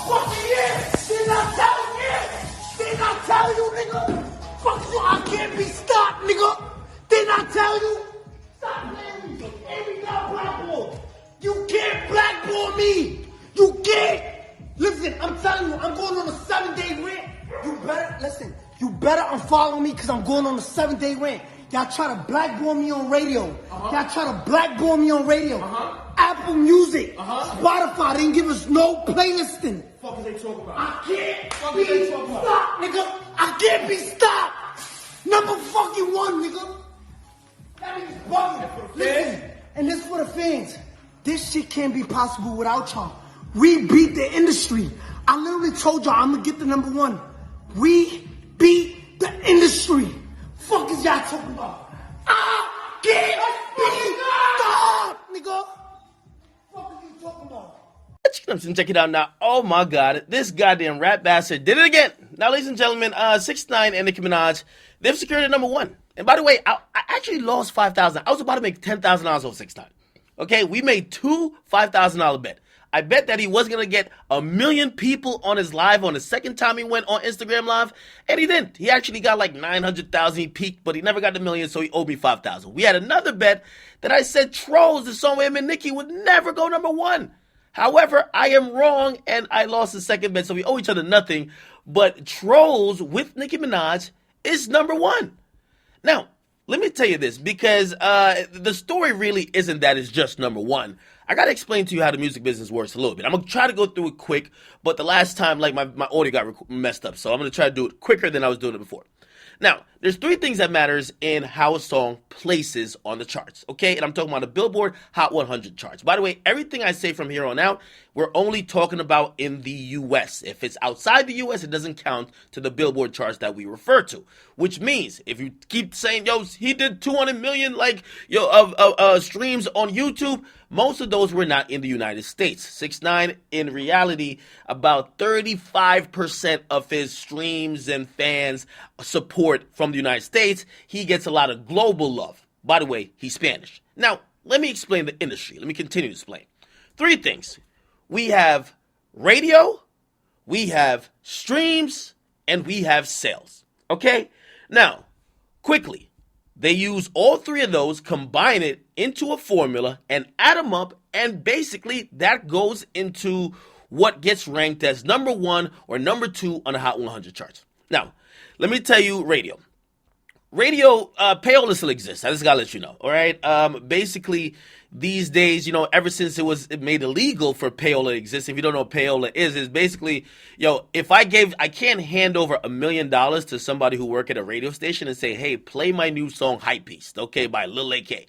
fucking yeah. Didn't I tell you? Didn't I tell you, nigga? Fuck you, I can't be stopped, nigga. Didn't I tell you? Stop playing me. Every guy blackball. You can't blackball me. You can't. Listen, I'm telling you, I'm going on a 7-day rant. You better unfollow me because I'm going on a 7-day rant. Y'all try to blackball me on radio. Y'all try to blackball me on radio. Apple Music, Spotify, they didn't give us no playlisting. Fuck is they talking about? I can't be stopped, nigga. I can't be stopped. Number fucking 1, nigga. That is bugging. Listen, and this for the fans. This shit can't be possible without y'all. We beat the industry. I literally told y'all I'm gonna get the number 1. We beat the industry. Fuck is y'all talking about? I can't be stopped, nigga. Fuck are you talking about? Check it out now. Oh my God, this goddamn rap bastard did it again. Now, ladies and gentlemen, 6ix9ine and Nicki Minaj, they've secured the number 1. And by the way, I actually lost $5,000. I was about to make $10,000 off 6ix9ine. Okay, we made 2 $5,000 bet. I bet that he was going to get 1 million people on his live on the second time he went on Instagram Live, and he didn't. He actually got like 900,000. He peaked, but he never got the million, so he owed me 5,000. We had another bet that I said TROLLz, the song with him and Nicki, would never go number 1. However, I am wrong, and I lost the second bet, so we owe each other nothing. But TROLLz with Nicki Minaj is number 1. Now, let me tell you this, because the story really isn't that it's just number 1. I got to explain to you how the music business works a little bit. I'm going to try to go through it quick, but the last time, like, my audio got messed up, so I'm going to try to do it quicker than I was doing it before. Now, there's 3 things that matters in how a song places on the charts, okay? And I'm talking about the Billboard Hot 100 charts. By the way, everything I say from here on out, we're only talking about in the U.S. If it's outside the U.S., it doesn't count to the Billboard charts that we refer to, which means if you keep saying, yo, he did 200 million, like, streams on YouTube, most of those were not in the United States. 6ix9ine, in reality, about 35% of his streams and fans support from the United States. He gets a lot of global love. By the way, he's Spanish. Now, let me explain the industry. Let me continue to explain. 3 things. We have radio, we have streams, and we have sales. Okay? Now, quickly, they use all 3 of those, combine it into a formula, and add them up, and basically that goes into what gets ranked as number 1 or number 2 on the Hot 100 charts. Now, let me tell you radio. Radio, payola still exists. I just gotta let you know, all right? Basically, these days, ever since it made illegal for payola to exist, if you don't know what payola is basically, if I can't hand over $1 million to somebody who work at a radio station and say, hey, play my new song, Hype Beast, okay, by Lil AK.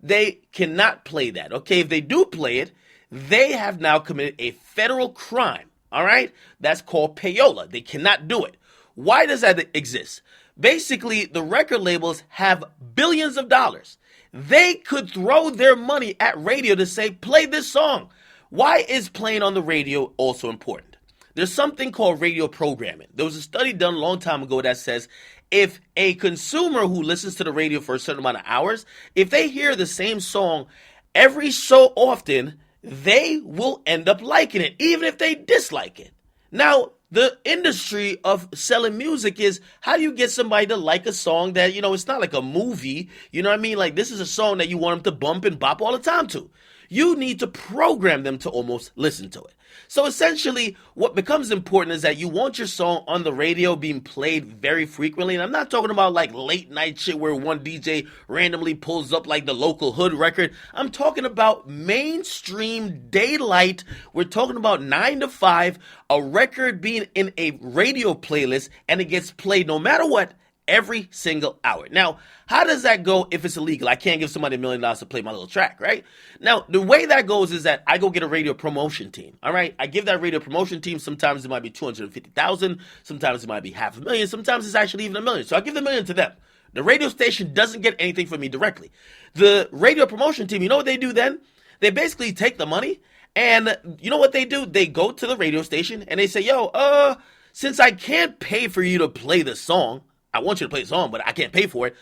They cannot play that, okay? If they do play it, they have now committed a federal crime, all right? That's called payola. They cannot do it. Why does that exist? Basically, the record labels have billions of dollars. They could throw their money at radio to say, play this song. Why is playing on the radio also important? There's something called radio programming. There was a study done a long time ago that says if a consumer who listens to the radio for a certain amount of hours, if they hear the same song every so often, they will end up liking it, even if they dislike it. Now, the industry of selling music is how do you get somebody to like a song that, it's not like a movie. You know what I mean? Like, this is a song that you want them to bump and bop all the time to. You need to program them to almost listen to it. So essentially, what becomes important is that you want your song on the radio being played very frequently. And I'm not talking about like late night shit where one DJ randomly pulls up like the local hood record. I'm talking about mainstream daylight. We're talking about 9 to 5, a record being in a radio playlist, and it gets played no matter what, every single hour. Now, how does that go if it's illegal? I can't give somebody $1 million to play my little track, right? Now, the way that goes is that I go get a radio promotion team, all right? I give that radio promotion team, sometimes it might be $250,000, sometimes it might be $500,000, sometimes it's actually even $1 million. So I give the $1 million to them. The radio station doesn't get anything from me directly. The radio promotion team, you know what they do then? They basically take the money, and you know what they do? They go to the radio station, and they say, yo, since I can't pay for you to play the song, I want you to play the song, but I can't pay for it.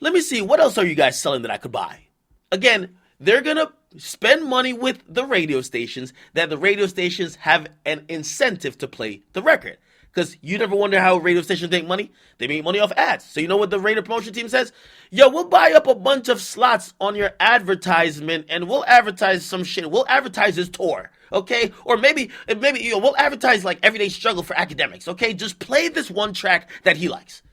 Let me see, what else are you guys selling that I could buy? Again, they're going to spend money with the radio stations, that the radio stations have an incentive to play the record. Because you never wonder how radio stations make money? They make money off ads. So you know what the radio promotion team says? Yo, we'll buy up a bunch of slots on your advertisement and we'll advertise some shit. We'll advertise his tour, okay? Or maybe we'll advertise like Everyday Struggle for Akademiks, okay? Just play this one track that he likes.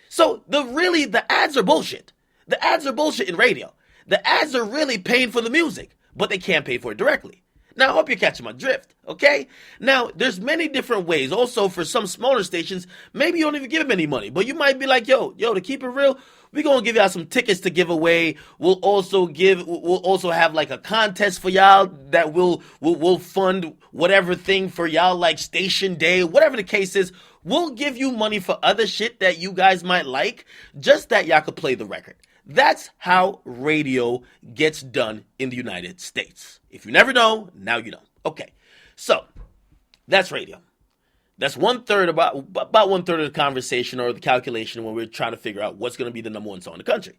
So the ads are bullshit. The ads are bullshit in radio. The ads are really paying for the music, but they can't pay for it directly. Now, I hope you're catching my drift, okay? Now, there's many different ways. Also, for some smaller stations, maybe you don't even give them any money, but you might be like, yo, to keep it real, we're going to give y'all some tickets to give away. We'll also have like a contest for y'all that we'll fund whatever thing for y'all, like station day, whatever the case is. We'll give you money for other shit that you guys might like, just that y'all could play the record. That's how radio gets done in the United States. If you never know, now you know. Okay, so that's radio. That's about 1/3 of the conversation or the calculation when we're trying to figure out what's going to be the number one song in the country.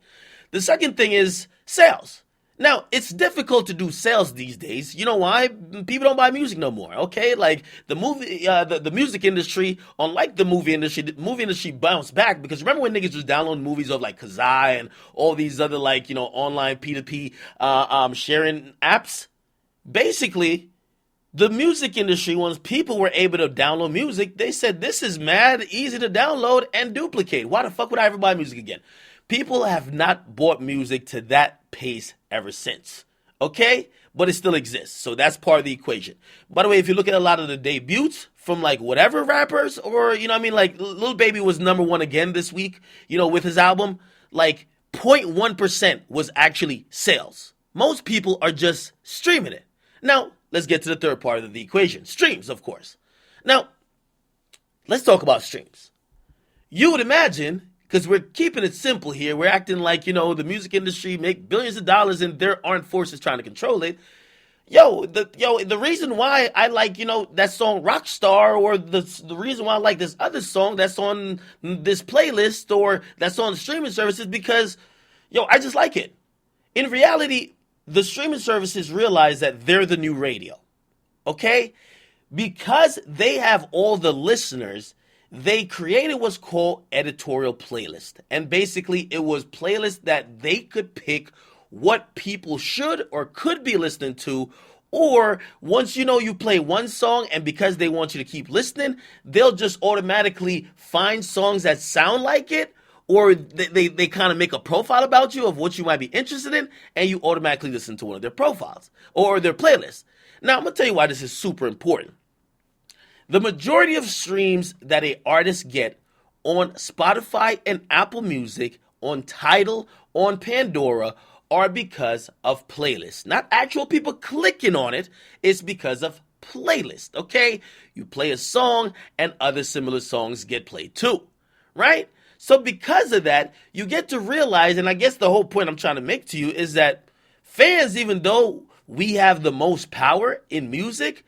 The second thing is sales. Now, it's difficult to do sales these days. You know why? People don't buy music no more, okay? Like, the music industry, unlike the movie industry bounced back, because remember when niggas was downloading movies of, like, Kazaa and all these other, like, online P2P sharing apps? Basically, the music industry, once people were able to download music, they said, this is mad easy to download and duplicate. Why the fuck would I ever buy music again? People have not bought music to that pace ever since, okay? But it still exists, so that's part of the equation. By the way, if you look at a lot of the debuts from, like, whatever rappers, or, like, Lil Baby was number one again this week, with his album, like, 0.1% was actually sales. Most people are just streaming it. Now, let's get to the third part of the equation. Streams, of course. Now, let's talk about streams. You would imagine, because we're keeping it simple here, we're acting like, the music industry make billions of dollars and there aren't forces trying to control it. The reason why I like, that song Rockstar, or the reason why I like this other song that's on this playlist or that's on the streaming services, because, I just like it. In reality, the streaming services realize that they're the new radio, okay? Because they have all the listeners, they created what's called editorial playlist. And basically, it was playlists that they could pick what people should or could be listening to. Or once you play one song, and because they want you to keep listening, they'll just automatically find songs that sound like it. Or they kind of make a profile about you of what you might be interested in, and you automatically listen to one of their profiles or their playlists. Now, I'm going to tell you why this is super important. The majority of streams that an artist get on Spotify and Apple Music, on Tidal, on Pandora, are because of playlists. Not actual people clicking on it, it's because of playlists, okay? You play a song and other similar songs get played too, right? So because of that, you get to realize, and I guess the whole point I'm trying to make to you is that fans, even though we have the most power in music,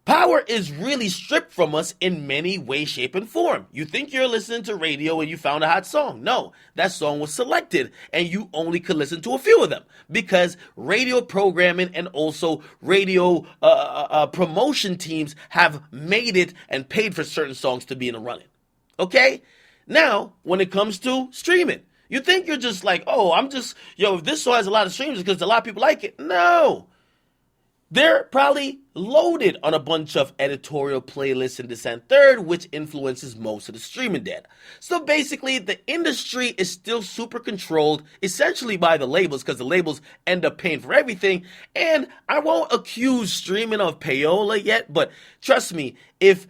power is really stripped from us in many ways, shape, and form. You think you're listening to radio and you found a hot song. No, that song was selected and you only could listen to a few of them because radio programming and also radio promotion teams have made it and paid for certain songs to be in the running. Okay? Now, when it comes to streaming, you think you're just like, if this song has a lot of streams because a lot of people like it. No. They're probably loaded on a bunch of editorial playlists and this and third, which influences most of the streaming data. So basically, the industry is still super controlled, essentially by the labels, because the labels end up paying for everything. And I won't accuse streaming of payola yet, but trust me, if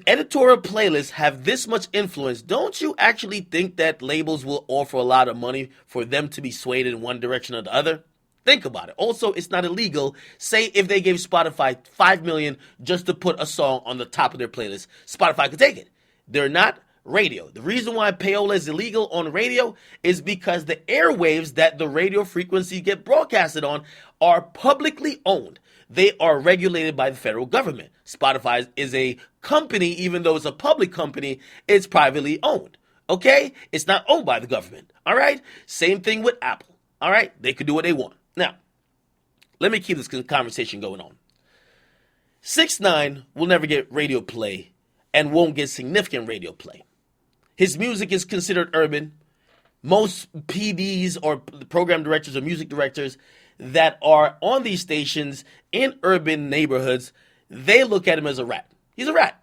editorial playlists have this much influence, don't you actually think that labels will offer a lot of money for them to be swayed in one direction or the other? Think about it. Also, it's not illegal. Say if they gave Spotify $5 million just to put a song on the top of their playlist, Spotify could take it. They're not radio. The reason why payola is illegal on radio is because the airwaves that the radio frequency get broadcasted on are publicly owned. They are regulated by the federal government. Spotify is a company, even though it's a public company, it's privately owned. Okay? It's not owned by the government. All right? Same thing with Apple. All right? They could do what they want. Now, let me keep this conversation going on. 6ix9ine will never get radio play and won't get significant radio play. His music is considered urban. Most PDs or program directors or music directors that are on these stations in urban neighborhoods, they look at him as a rat. He's a rat.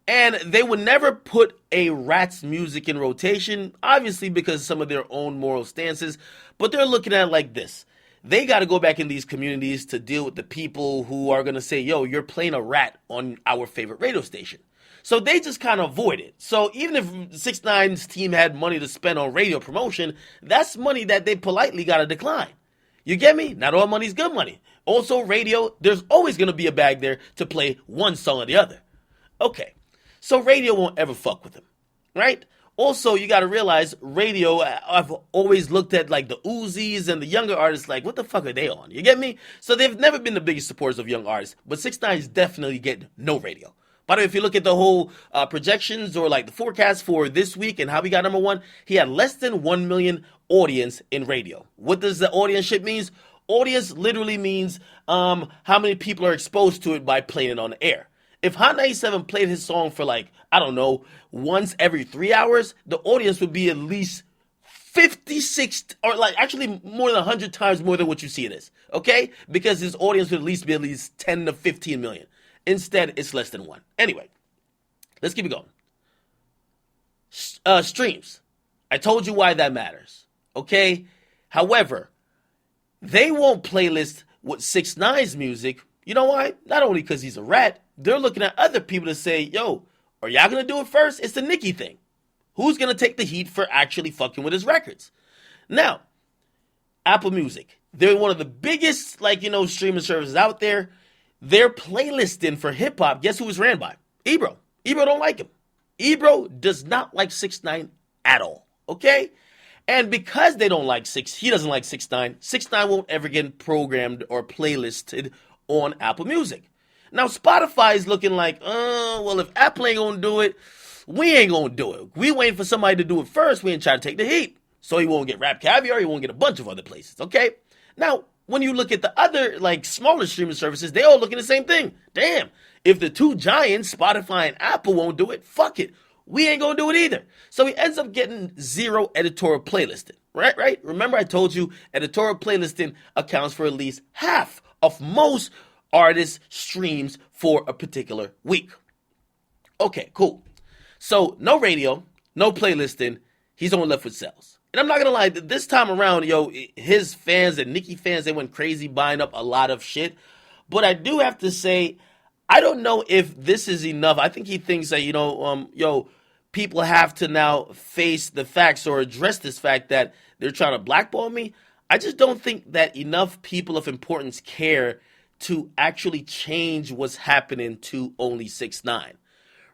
And they would never put a rat's music in rotation, obviously because of some of their own moral stances, but they're looking at it like this. They got to go back in these communities to deal with the people who are going to say, yo, you're playing a rat on our favorite radio station. So they just kind of avoid it. So even if 6ix9ine's team had money to spend on radio promotion, that's money that they politely got to decline. You get me? Not all money's good money. Also, radio, there's always going to be a bag there to play one song or the other. Okay, so radio won't ever fuck with him, right? Also, you got to realize radio, I've always looked at like the Uzis and the younger artists like, what the fuck are they on? You get me? So they've never been the biggest supporters of young artists, but 6ix9ine is definitely getting no radio. By the way, if you look at the whole projections or like the forecast for this week and how he got number one, he had less than 1 million audience in radio. What does the audience shit means? Audience literally means how many people are exposed to it by playing it on the air. If Hot 97 played his song for like, I don't know, once every 3 hours, the audience would be at least 56 or like actually more than 100 times more than what you see it is. Okay? Because his audience would at least be at least 10 to 15 million. Instead, it's less than 1. Anyway, let's keep it going. Streams. I told you why that matters. Okay? However, they won't playlist with 6ix9ine's music. You know why? Not only because he's a rat, they're looking at other people to say, yo, are y'all going to do it first? It's the Nicki thing. Who's going to take the heat for actually fucking with his records? Now, Apple Music. They're one of the biggest, streaming services out there. Their playlisting for hip-hop, guess who was ran by? Ebro. Ebro don't like him. Ebro does not like 6ix9ine at all, okay? And because they don't like he doesn't like 6ix9ine, 6ix9ine won't ever get programmed or playlisted on Apple Music. Now, Spotify is looking like, well, if Apple ain't gonna do it, we ain't gonna do it. We waiting for somebody to do it first. We ain't trying to take the heat. So he won't get Rap Caviar, he won't get a bunch of other places, okay? Now, when you look at the other, smaller streaming services, they all look at the same thing. Damn, if the two giants, Spotify and Apple, won't do it, fuck it. We ain't gonna do it either. So he ends up getting zero editorial playlisting, right? Remember I told you editorial playlisting accounts for at least half of most artists' streams for a particular week. Okay, cool. So no radio, no playlisting, he's only left with sales. And I'm not gonna lie, this time around, his fans and Nicki fans, they went crazy buying up a lot of shit. But I do have to say, I don't know if this is enough. I think he thinks that, people have to now face the facts or address this fact that they're trying to blackball me. I just don't think that enough people of importance care to actually change what's happening to only 6ix9ine.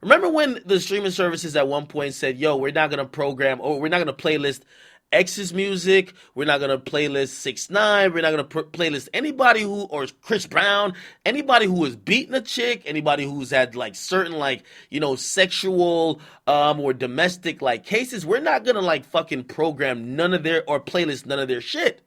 Remember when the streaming services at one point said, yo, we're not going to program or we're not going to playlist X's music, we're not going to playlist 6ix9ine, we're not going to playlist anybody or Chris Brown, anybody who has beaten a chick, anybody who's had certain sexual or domestic cases, we're not going to fucking program none of their or playlist none of their shit.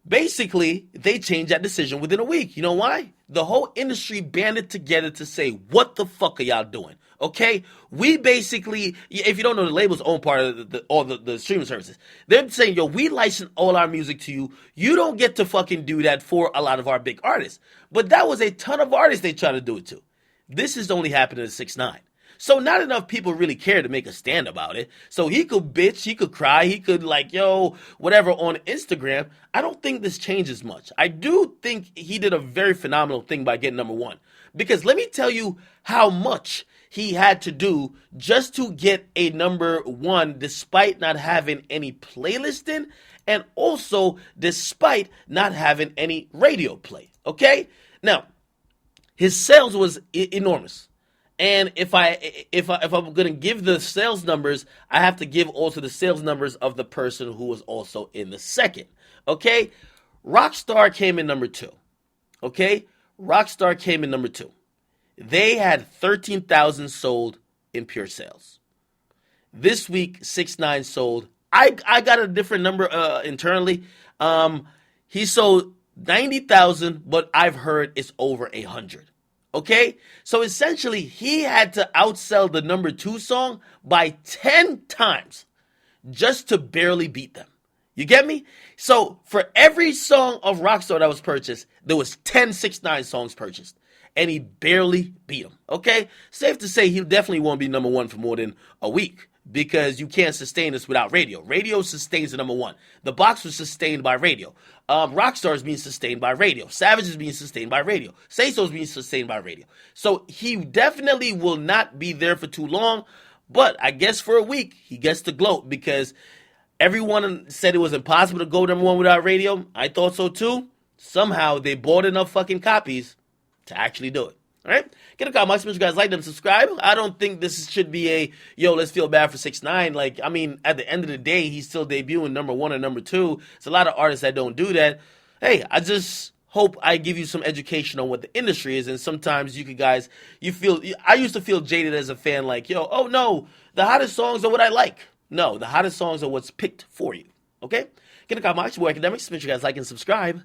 Basically, they changed that decision within a week. You know why? The whole industry banded together to say, what the fuck are y'all doing? Okay? We basically, if you don't know, the labels own part of all the streaming services. They're saying, yo, we license all our music to you. You don't get to fucking do that for a lot of our big artists. But that was a ton of artists they tried to do it to. This is only happening to 6ix9ine. So not enough people really care to make a stand about it. So he could bitch, he could cry, he could whatever on Instagram. I don't think this changes much. I do think he did a very phenomenal thing by getting number one. Because let me tell you how much he had to do just to get a number one despite not having any playlisting and also despite not having any radio play. Okay? Now, his sales was enormous. And if I'm gonna give the sales numbers, I have to give also the sales numbers of the person who was also in the second. Okay, Rockstar came in number 2. Okay, Rockstar came in number 2. They had 13,000 sold in pure sales. This week, 6ix9ine sold. I got a different number internally. He sold 90,000, but I've heard it's over 100. Okay? So essentially, he had to outsell the number 2 song by 10 times just to barely beat them. You get me? So for every song of Rockstar that was purchased, there was 10 6ix9ine songs purchased. And he barely beat him. Okay? Safe to say he definitely won't be number 1 for more than a week, because you can't sustain this without radio. Radio sustains the number 1. The box was sustained by radio. Rockstar is being sustained by radio. Savage is being sustained by radio. Say So is being sustained by radio. So he definitely will not be there for too long. But I guess for a week, he gets to gloat, because everyone said it was impossible to go number 1 without radio. I thought so too. Somehow they bought enough fucking copies to actually do it. All right? Get a comment, make sure you guys like them, subscribe. I don't think this should be a, yo, let's feel bad for 6ix9ine. Like, I mean, at the end of the day, he's still debuting number 1 or number 2. It's a lot of artists that don't do that. Hey, I just hope I give you some education on what the industry is. And sometimes you guys, I used to feel jaded as a fan, like, yo, oh no, the hottest songs are what I like. No, the hottest songs are what's picked for you. Okay? Get a comment, your boy Akademiks. Make sure you guys like and subscribe.